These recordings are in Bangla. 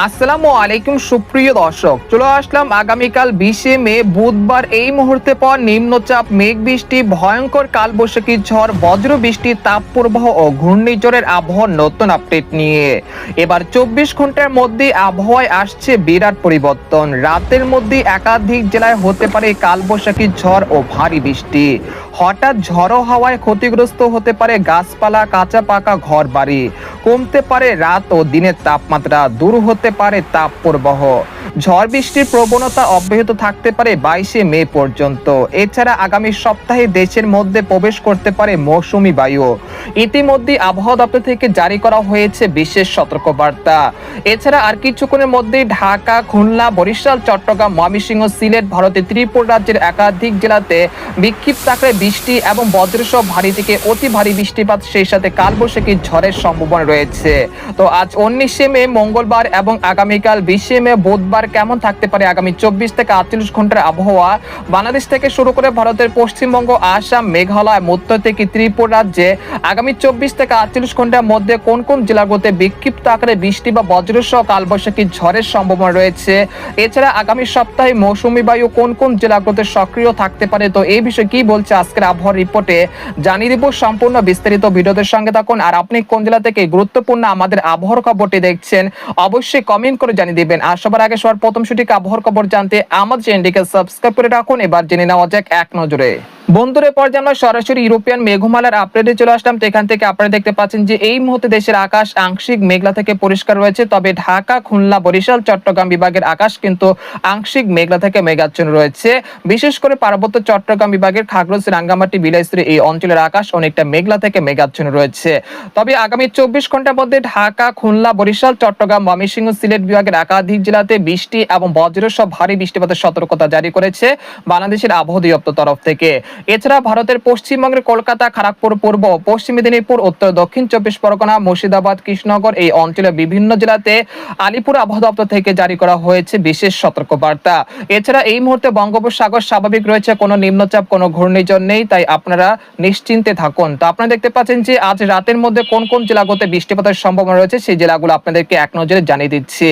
আসসালামু আলাইকুম সুপ্রিয় দর্শক, চলে আসলাম আগামীকাল 20 মে বুধবার এই মুহূর্তে পর নিম্নচাপ, মেঘ বৃষ্টি, ভয়ঙ্কর কালবৈশাখী ঝড়, বজ্র বৃষ্টি, তাপপ্রবাহ ও ঘূর্ণিঝড়ের আবহাওয়ার নতুন আপডেট নিয়ে। এবার 24 ঘন্টার মধ্যে আবহাওয়ায় আসছে বিরাট পরিবর্তন। রাতের মধ্যে একাধিক জেলায় হতে পারে কালবৈশাখী ঝড় ও ভারী বৃষ্টি। হঠাৎ ঝড়ো হাওয়ায় ক্ষতিগ্রস্ত হতে পারে গাছপালা, কাঁচা পাকা ঘর বাড়ি। কমতে পারে রাত ও দিনের তাপমাত্রা, দূর হতে পারে তাপ প্রবাহ। ঝড় বৃষ্টির প্রবণতা অব্যাহত থাকতে পারে 22 মে পর্যন্ত। এছাড়া আগামী সপ্তাহে দেশের মধ্যে প্রবেশ করতে পারে মৌসুমী বায়ু। ইতিমধ্যে আবহাওয়া দপ্তর থেকে জারি করা হয়েছে বিশেষ সতর্কবার্তা। এছাড়া আর কিছুক্ষণের মধ্যেই ঢাকা, খুলনা, বরিশাল, চট্টগ্রাম, ময়মনসিংহ, সিলেট, ভারতের ত্রিপুরা রাজ্যের একাধিক জেলাতে বিক্ষিপ্ত আকারে বৃষ্টি এবং বজ্রসহ ভারী থেকে অতি ভারী বৃষ্টিপাত, সেই সাথে কালবৈশাখী ঝড়ের সম্ভাবনা রয়েছে। তো আজ 19 মে মঙ্গলবার এবং আগামীকাল 20 মে বুধবার কেমন থাকতে পারে আগামী 24 থেকে 48 ঘন্টার আবহাওয়া বাংলাদেশ থেকে শুরু করে ভারতের পশ্চিমবঙ্গ, আসাম, মেঘালয়, মধ্য থেকে ত্রিপুরা রাজ্যে আগামী 24 থেকে 48 ঘন্টার মধ্যে কোন কোন জেলাগুলোতে বিক্ষিপ্ত আকারে বৃষ্টি বা বজ্রসহ কালবৈশাখী ঝড়ের সম্ভাবনা রয়েছে। এছাড়া আগামী সপ্তাহে মৌসুমী বায়ু কোন কোন জেলাগুলোতে সক্রিয় থাকতে পারে, তো এই বিষয়ে কি বলছে আজকের আবহাওয়ার রিপোর্টে জানিয়ে দিব। সম্পূর্ণ বিস্তারিত ভিডিওদের সঙ্গে থাকুন। আর আপনি কোন জেলা থেকে গুরুত্বপূর্ণ আমাদের আবহাওয়ার খবরটি দেখছেন অবশ্যই কমেন্ট করে জানিয়ে দিবেন। আর সবার আগে সবার প্রথম সঠিক আবহাওয়ার খবর জানতে আমাদের চ্যানেলটিকে সাবস্ক্রাইব করে রাখুন। এবার জেনে নেওয়া যাক এক নজরে। বন্ধুরা, পর্যায়ে আমরা সরাসরি ইউরোপিয়ান মেঘমালার আপডেটে চলে আসলাম। তো এখান থেকে আপনারা দেখতে পাচ্ছেন যে এই মুহূর্তে দেশের আকাশ আংশিক মেঘলা থেকে পরিষ্কার রয়েছে, তবে ঢাকা, খুলনা, বরিশাল, চট্টগ্রাম বিভাগের আকাশ কিন্তু আংশিক মেঘলা থেকে মেঘাচ্ছন্ন রয়েছে। বিশেষ করে পার্বত্য চট্টগ্রাম বিভাগের খাগড়াছড়ি, রাঙ্গামাটি, বিলাইছড়ি এই অঞ্চলের আকাশ অনেকটা মেঘলা থেকে মেঘাচ্ছন্ন রয়েছে। তবে আগামী 24 ঘন্টার মধ্যে ঢাকা, খুলনা, বরিশাল, চট্টগ্রাম, ময়মনসিংহ, সিলেট বিভাগের একাধিক জেলাতে বৃষ্টি এবং বজ্রসহ ভারী বৃষ্টিপাতের সতর্কতা জারি করেছে বাংলাদেশের আবহাওয়া দপ্তর তরফ থেকে। এছাড়া ভারতের পশ্চিমবঙ্গের কলকাতা, খড়গপুর, পূর্ব পশ্চিম মেদিনীপুর, উত্তর দক্ষিণ 24 পরগনা, মুর্শিদাবাদ, কৃষ্ণনগর এই অঞ্চলের বিভিন্ন জেলাতে আলিপুর আবহাওয়া দপ্তর থেকে জারি করা হয়েছে বিশেষ সতর্কবার্তা। এছাড়া এই মুহূর্তে বঙ্গোপসাগর স্বাভাবিক রয়েছে, কোনো নিম্নচাপ, কোনো ঘূর্ণিঝড় নেই, তাই আপনারা নিশ্চিন্তে থাকুন। তো আপনারা দেখতে পাচ্ছেন যে আজ রাতের মধ্যে কোন কোন জেলাগুলোতে বৃষ্টিপাতের সম্ভাবনা রয়েছে, সেই জেলাগুলো আপনাদেরকে এক নজরে জানিয়ে দিচ্ছি।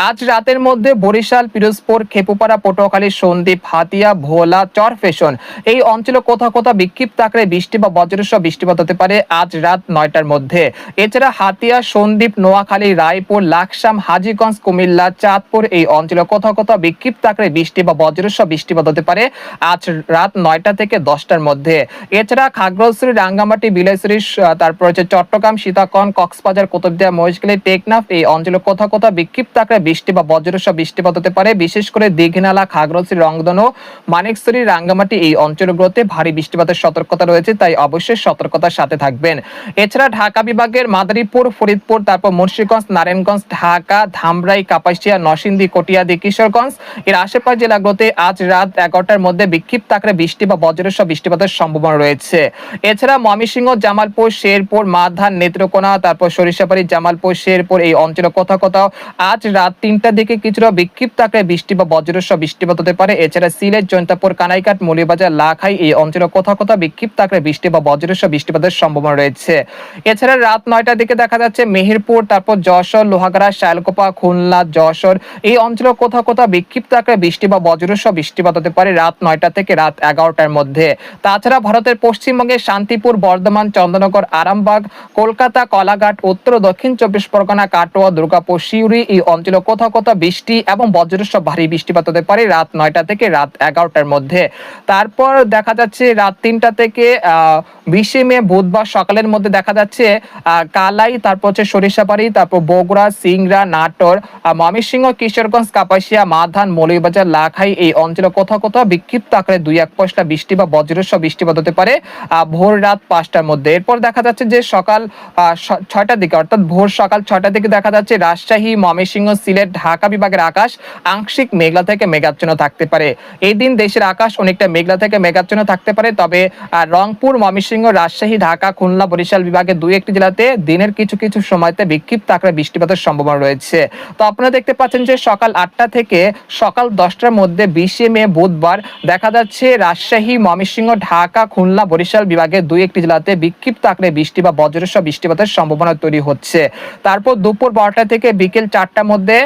আজ রাতের মধ্যে বরিশাল, পিরোজপুর, খেপুপাড়া, পটুয়াখালী, সন্দ্বীপ, হাতিয়া, ভোলা, চরফেশন এই অঞ্চলে কোথাও কোথাও বিক্ষিপ্ত আকারে বৃষ্টি বা বজ্রসহ বৃষ্টিপাত হতে পারে আজ রাত 9টার মধ্যে। এছাড়া হাতিয়া, সন্দ্বীপ, নোয়াখালী, রায়পুর, লাকসাম, হাজীগঞ্জ, কুমিল্লা, চাঁদপুর এই অঞ্চলে কোথাও কোথাও বিক্ষিপ্ত আকারে বৃষ্টি বা বজ্রসহ বৃষ্টিপাত হতে পারে আজ রাত 9টা থেকে 10টার মধ্যে। এছাড়া খাগড়াছড়ি, রাঙ্গামাটি, বিলাইছড়ি, তারপর হচ্ছে চট্টগ্রাম, সীতাকুণ্ড, কক্সবাজার, কুতুবদিয়া, মহেশখালী, টেকনাফ এই অঞ্চলে কোথাও কোথাও বিক্ষিপ্ত আকারে বৃষ্টি বা বজ্রসহ বৃষ্টিপাত হতে পারে। বিশেষ করে দীঘিনালা, খাগড়াছড়ি, রংধনু, মানিকছড়ি, রাঙ্গামাটি এই অঞ্চলগুলোতে ভারী বৃষ্টিপাতের সতর্কতা রয়েছে, তাই অবশ্যই সতর্কতার সাথে থাকবেন। এছাড়া ঢাকা বিভাগের মাদারীপুর, ফরিদপুর, তারপর মুন্সিগঞ্জ, নারায়ণগঞ্জ, ঢাকা, ধামরাই, কাপাসিয়া, নরসিংদী, কটিয়াদী, কিশোরগঞ্জ এর আশেপাশ জেলাগুলোতে আজ রাত 11টার মধ্যে বিক্ষিপ্ত আকারে বৃষ্টি বা বজ্রসহ বৃষ্টিপাতের সম্ভাবনা রয়েছে। এছাড়া ময়মনসিংহ, জামালপুর, শেরপুর, মাধান, নেত্রকোনা, তারপর সরিষাবাড়ি, জামালপুর, শেরপুর এই অঞ্চলে কোথাও কোথাও আজ রাত 3টার দিকে কিছুটা বিক্ষিপ্ত আকারে বৃষ্টি বা বজ্রসহ বৃষ্টিপাত হতে পারে। এছাড়া সিলেট, জৈন্তাপুর, কানাইঘাট, মৌলভীবাজার, লাখাই এই অঞ্চলে কোথাও কোথাও বিক্ষিপ্ত আকারে বৃষ্টি বা বজ্রসহ বৃষ্টিপাতের সম্ভাবনা রয়েছে। এছাড়া রাত 9টার দিকে দেখা যাচ্ছে মেহেরপুর, তারপর যশোর, লোহাগাড়া, শায়লকোপা, খুলনা, যশোর এই অঞ্চলে কোথাও কোথাও বিক্ষিপ্ত আকারে বৃষ্টি বা বজ্রসহ বৃষ্টিপাত হতে পারে রাত 9টা থেকে রাত 11টার মধ্যে। তাছাড়া ভারতের পশ্চিমবঙ্গের শান্তিপুর, বর্ধমান, চন্দ্রনগর, আরামবাগ, কলকাতা, কলাঘাট, উত্তর দক্ষিণ 24 পরগনা, কাটোয়া, দুর্গাপুর, সিউড়ি এই অঞ্চলে কোথাও কোথাও বৃষ্টি এবং বজ্রসহ ভারী বৃষ্টিপাত হতে পারে রাত 9টা থেকে রাত 11টার মধ্যে। তারপর দেখা যাচ্ছে রাত 3টা থেকে 20 মে বুধবার সকালের মধ্যে দেখা যাচ্ছে কালাই, তারপর হচ্ছে সরিষাবাড়ি, তারপর বগুড়া, সিংড়া, নাটোর, ময়মনসিংহ, কিশোরগঞ্জ, কাপাসিয়া, মাধান, মৌলভীবাজার, লাখাই এই অঞ্চলে কোথাও কোথাও বিক্ষিপ্ত আকারে 2-1 পশলা বৃষ্টি বা বজ্রসহ বৃষ্টিপাত হতে পারে ভোর রাত 5টার মধ্যে। এরপর দেখা যাচ্ছে যে সকাল 6টার দিকে, অর্থাৎ ভোর সকাল 6টার দিকে দেখা যাচ্ছে রাজশাহী, ময়মনসিংহ, সিলেট, ঢাকা বিভাগের আকাশ আংশিক মেঘলা থেকে মেঘাচ্ছন্ন থাকতে পারে। এই দিন দেশের আকাশ অনেকটা মেঘলা থেকে মেঘাচ্ছন্ন থাকতে পারে। তবে রংপুর, ময়মনসিংহ, রাজশাহী, ঢাকা, খুলনা, বরিশাল বিভাগের 2-1টি জেলাতে দিনের কিছু কিছু সময়তে বিক্ষিপ্ত আকারে বৃষ্টিপাতের সম্ভাবনা রয়েছে। তো আপনারা দেখতে পাচ্ছেন যে সকাল 8টা থেকে সকাল 10টার মধ্যে 20শে মে বুধবার দেখা যাচ্ছে রাজশাহী, ময়মনসিংহ, ঢাকা, খুলনা, বরিশাল বিভাগের 2-1টি জেলাতে বিক্ষিপ্ত আকারে বৃষ্টি বা বজ্রসহ বৃষ্টিপাতের সম্ভাবনা তৈরি হচ্ছে। তারপর দুপুর 12টা থেকে বিকেল 4টার মধ্যে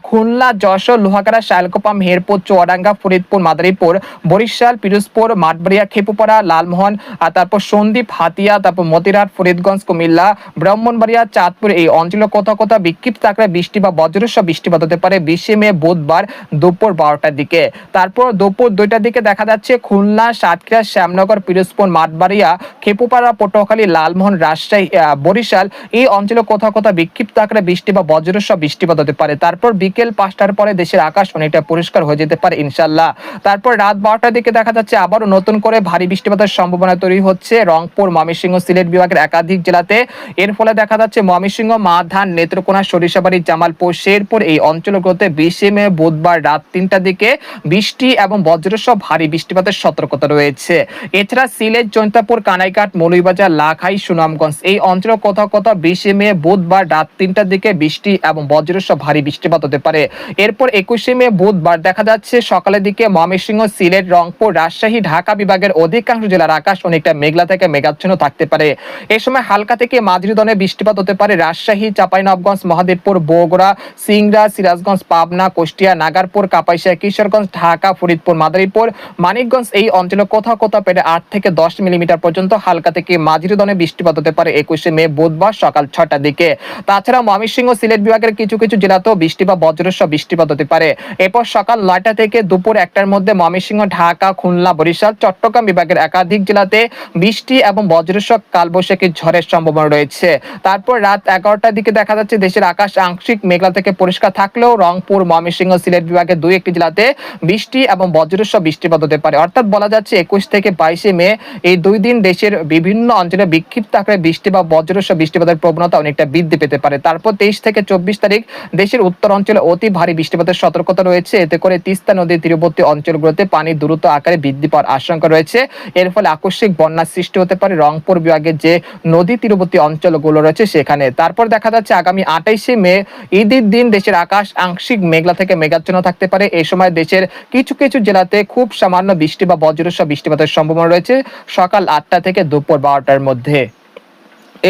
খুলনা, যশোর, লোহাগাড়া, শাইলকুপা, মেহেরপুর, চুয়াডাঙ্গা, ফরিদপুর, মাদারীপুর, বরিশাল, পিরোজপুর, মাঠবাড়িয়া, খেপুপাড়া, লালমোহন, তারপর সন্দ্বীপ, হাতিয়া, তারপর মতিরাট, ফরিদগঞ্জ, কুমিল্লা, ব্রাহ্মণবাড়িয়া, চাঁদপুর এই অঞ্চলে কোথাও কোথাও বিক্ষিপ্ত আকারে বৃষ্টি বা বজ্রসহ বৃষ্টিপাত হতে পারে 20শে মে বুধবার দুপুর 12টার দিকে। তারপর দুপুর 2টার দিকে দেখা যাচ্ছে খুলনা, সাতক্ষীরা, শ্যামনগর, পিরোজপুর, মাঠবাড়িয়া, খেপুপাড়া, পটুয়াখালী, লালমোহন, রাজশাহী, বরিশাল এই অঞ্চলে কোথাও কোথাও বিক্ষিপ্ত আকারে বৃষ্টি বা বজ্রসহ বৃষ্টিপাত হতে পারে। তারপর বিকেল 5টার পরে দেশের আকাশ অনেকটা পরিষ্কার হয়ে যেতে পারে ইনশাআল্লাহ। তারপর রাত 12টার দিকে দেখা যাচ্ছে আবারও নতুন করে ভারী বৃষ্টিপাতের সম্ভাবনা তৈরি হচ্ছে রংপুর, ময়মনসিংহ, সিলেট বিভাগের একাধিক জেলাতে। এর ফলে দেখা যাচ্ছে ময়মনসিংহ, মাধান, নেত্রকোনা, সরিষাবাড়ি, জামালপুর, শেরপুর এই অঞ্চলগুলোতে 20শে মে বুধবার রাত 3টার দিকে বৃষ্টি এবং বজ্রসহ ভারী বৃষ্টিপাতের সতর্কতা রয়েছে। এছাড়া সিলেট, জৈন্তাপুর, কানাইঘাট, মৌলভীবাজার, লাখাই, সুনামগঞ্জ এই অঞ্চলে কোথাও কোথাও 20শে মে বুধবার রাত 3টার দিকে বৃষ্টি এবং বজ্রসহ ভারী বৃষ্টিপাত হতে পারে। এরপর 21শে মে বুধবার দেখা যাচ্ছে সকালের দিকে ময়মনসিংহ, সিলেট, রংপুর, রাজশাহী, ঢাকা বিভাগের অধিকাংশ জেলার আকাশ অনেকটা মেঘলা থেকে মেঘাচ্ছন্ন থাকতে পারে। এই সময় হালকা থেকে মাঝারি ধরনের বৃষ্টিপাত হতে পারে রাজশাহী, চাঁপাইনবাবগঞ্জ, মহাদেবপুর, বগুড়া, সিংড়া, সিরাজগঞ্জ, পাবনা, কুষ্টিয়া, নাগারপুর, কাপাসিয়া, কিশোরগঞ্জ, ঢাকা, ফরিদপুর, মাদারীপুর, মানিকগঞ্জ এই অঞ্চলে কোথাও কোথাও পেরে 8 থেকে 10 মিলিমিটার পর্যন্ত হালকা থেকে মাঝারি ধরনের বৃষ্টিপাত হতে পারে 21শে মে বুধবার সকাল 6টার দিকে। তাছাড়া ময়মনসিংহ, সিলেট বিভাগের কিছু কিছু জেলাতেও বৃষ্টি বা বজ্রসহ বৃষ্টিপাত হতে পারে। এরপর সকাল 9টা থেকে দুপুর 1টার মধ্যে ময়মনসিংহ, ঢাকা, খুলনা, বরিশাল, চট্টগ্রাম বিভাগের একাধিক জেলাতে বৃষ্টি এবং বজ্রসহ কালবৈশাখী ঝড়ের সম্ভাবনা রয়েছে। তারপর রাত 11টার দিকে দেখা যাচ্ছে দেশের আকাশ আংশিক মেঘলা থেকে পরিষ্কার থাকলেও রংপুর, ময়মনসিংহ, সিলেট বিভাগের 2-1টি জেলাতে বৃষ্টি এবং বজ্রসহ বৃষ্টিপাত হতে পারে। অর্থাৎ বলা যাচ্ছে 21 থেকে 22শে মে এই 2 দিন দেশের বিভিন্ন অঞ্চলে বিক্ষিপ্ত আকারে বৃষ্টি বা বজ্রসহ বৃষ্টিপাতের প্রবণতা অনেকটা বৃদ্ধি পেতে পারে। তারপর 23 থেকে 24 তারিখ দেশের উত্তর অঞ্চলে অতি ভারী বৃষ্টিপাতের সতর্কতা রয়েছে। এতে করে তিস্তা নদীর তীরবর্তী অঞ্চলগুলোতে পানি দ্রুত আকারে বৃদ্ধি পাওয়ার আশঙ্কা রয়েছে। এর ফলে আকস্মিক বন্যার সৃষ্টি হতে পারে রংপুর বিভাগের যে নদী তীরবর্তী অঞ্চলগুলো রয়েছে সেখানে। তারপর দেখা যাচ্ছে আগামী 28শে মে ঈদের দিন দেশের আকাশ আংশিক মেঘলা থেকে মেঘাচ্ছন্ন থাকতে পারে। এই সময় দেশের কিছু কিছু জেলাতে খুব সামান্য বৃষ্টি বা বজ্রসহ বৃষ্টিপাতের সম্ভাবনা রয়েছে সকাল 8টা থেকে দুপুর 12টার মধ্যে।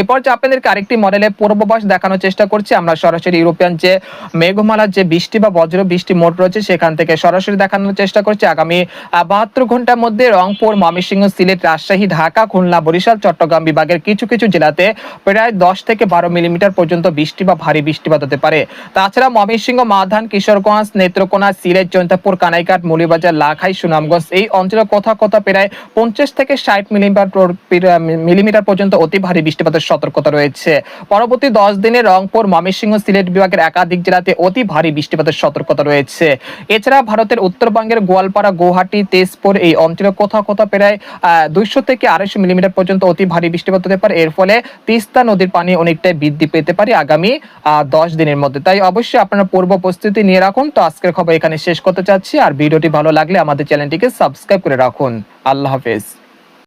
এরপর যে আপনাদেরকে আরেকটি মডেলের পূর্বাভাস দেখানোর চেষ্টা করছি আমরা সরাসরি ইউরোপিয়ান যে মেঘমালার যে বৃষ্টি বা বজ্র বৃষ্টি মোট রয়েছে সেখান থেকে সরাসরি দেখানোর চেষ্টা করছি আগামী 72 ঘন্টার মধ্যে রংপুর, ময়মনসিংহ, সিলেট, রাজশাহী, ঢাকা, খুলনা, বরিশাল, চট্টগ্রাম বিভাগের কিছু কিছু জেলাতে প্রায় 10 থেকে 12 মিলিমিটার পর্যন্ত বৃষ্টি বা ভারী বৃষ্টিপাত হতে পারে। তাছাড়া ময়মনসিংহ, মাধান, কিশোরগঞ্জ, নেত্রকোনা, সিলেট, জৈন্তাপুর, কানাইঘাট, মৌলভীবাজার, লাখাই, সুনামগঞ্জ এই অঞ্চলে কোথাও কোথাও প্রায় 50 থেকে 60 মিলিমিটার পর্যন্ত অতি ভারী বৃষ্টিপাতের সতর্কতা রয়েছে। পরবর্তী 10 দিনে রংপুর, ময়মনসিংহ, সিলেট বিভাগের একাধিক জেলাতে অতি ভারী বৃষ্টিপাতের সতর্কতা রয়েছে। এছাড়া ভারতের উত্তরবঙ্গের গোয়ালপাড়া, গুয়াহাটি, তেজপুর এই অঞ্চলে কোথাও কোথাও প্রায় 200 থেকে 250 মিলিমিটার পর্যন্ত অতি ভারী বৃষ্টিপাত হতে পারে। এর ফলে তিস্তা নদীর পানি অনেকটাই বৃদ্ধি পেতে পারে আগামী 10 দিনের মধ্যে। তাই অবশ্যই আপনারা পূর্ব প্রস্তুতি নিয়ে রাখুন। তো আজকের খবর এখানে শেষ করতে চাচ্ছি। আর ভিডিওটি ভালো লাগলে আমাদের চ্যানেলটিকে সাবস্ক্রাইব করে রাখুন। আল্লাহ হাফেজ।